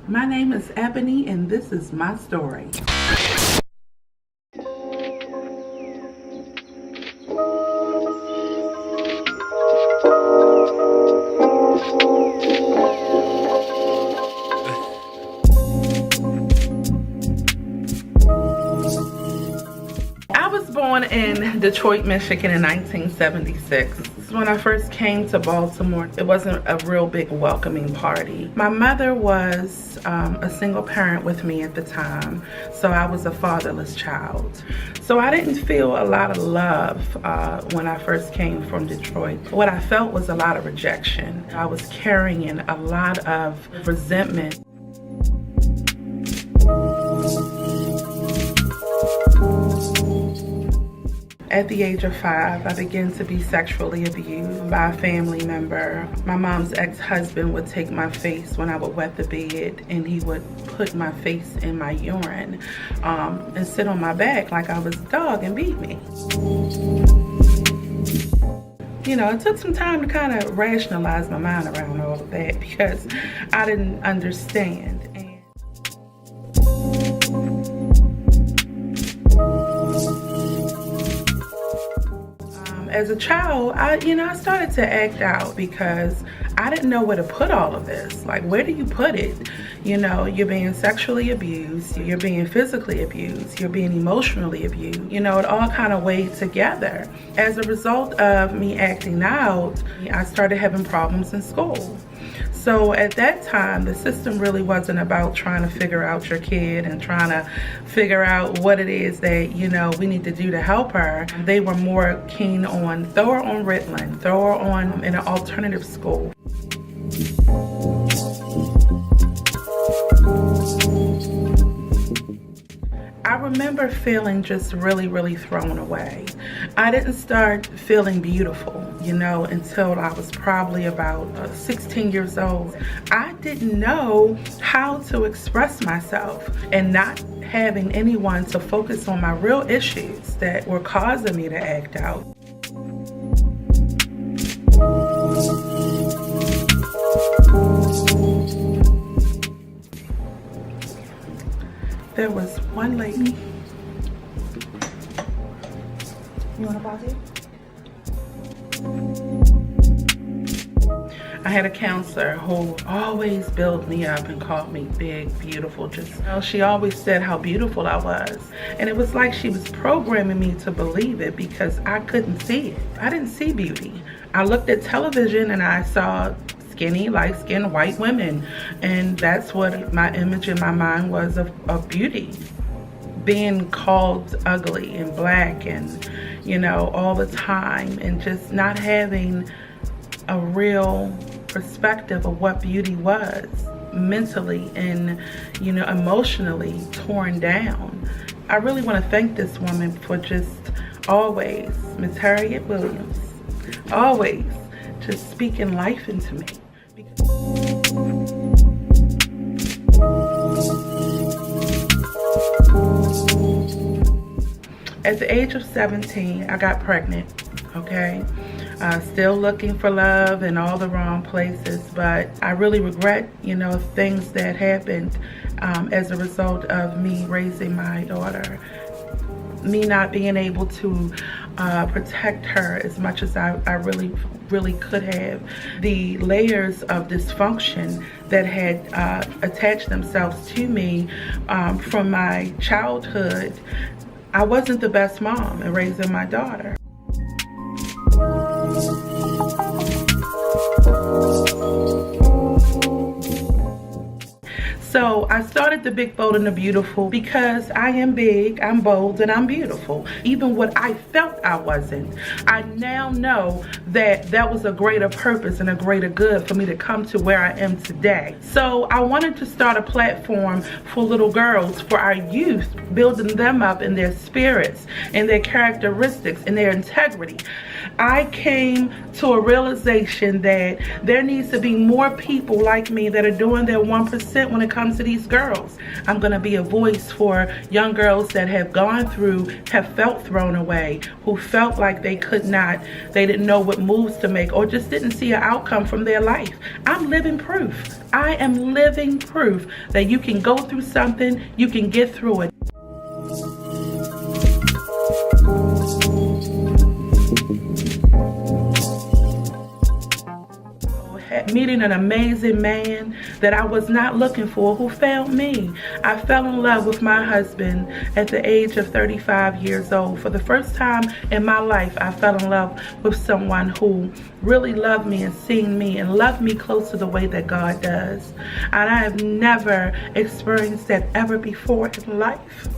My name is Ebony, and this is my story. I was born in Detroit, Michigan in 1976. When I first came to Baltimore, it wasn't a real big welcoming party. My mother was a single parent with me at the time, so I was a fatherless child. So I didn't feel a lot of love when I first came from Detroit. What I felt was a lot of rejection. I was carrying a lot of resentment. At the age of 5, I began to be sexually abused by a family member. My mom's ex-husband would take my face when I would wet the bed, and he would put my face in my urine and sit on my back like I was a dog and beat me. You know, it took some time to kind of rationalize my mind around all of that because I didn't understand. As a child, I started to act out because I didn't know where to put all of this. Like, where do you put it? You know, you're being sexually abused, you're being physically abused, you're being emotionally abused. You know, it all kind of weighed together. As a result of me acting out, I started having problems in school. So at that time, the system really wasn't about trying to figure out your kid and trying to figure out what it is that, we need to do to help her. They were more keen on throw her on Ritalin, throw her on in an alternative school. I remember feeling just really, really thrown away. I didn't start feeling beautiful, until I was probably about 16 years old. I didn't know how to express myself, and not having anyone to focus on my real issues that were causing me to act out. There was one lady. You want to pause it? I had a counselor who always built me up and called me big, beautiful. She always said how beautiful I was. And it was like she was programming me to believe it because I couldn't see it. I didn't see beauty. I looked at television and I saw skinny, light-skinned white women, and that's what my image in my mind was of beauty. Being called ugly and black and all the time, and just not having a real perspective of what beauty was, mentally and emotionally torn down. I really want to thank this woman for just always, Miss Harriet Williams, always just speaking life into me. At the age of 17, I got pregnant, okay? Still looking for love in all the wrong places, but I really regret, things that happened as a result of me raising my daughter. Me not being able to protect her as much as I really could have. The layers of dysfunction that had attached themselves to me from my childhood. I wasn't the best mom in raising my daughter. So I started the Big, Bold, and the Beautiful because I am big, I'm bold, and I'm beautiful. Even what I felt I wasn't, I now know that that was a greater purpose and a greater good for me to come to where I am today. So I wanted to start a platform for little girls, for our youth, building them up in their spirits, in their characteristics, in their integrity. I came to a realization that there needs to be more people like me that are doing their 1% when it comes comes to these girls. I'm going to be a voice for young girls that have gone through, have felt thrown away, who felt like they didn't know what moves to make, or just didn't see an outcome from their life. I'm living proof. I am living proof that you can go through something, you can get through it. Meeting an amazing man that I was not looking for, who found me. I fell in love with my husband at the age of 35 years old. For the first time in my life, I fell in love with someone who really loved me and seen me and loved me close to the way that God does. And I have never experienced that ever before in life.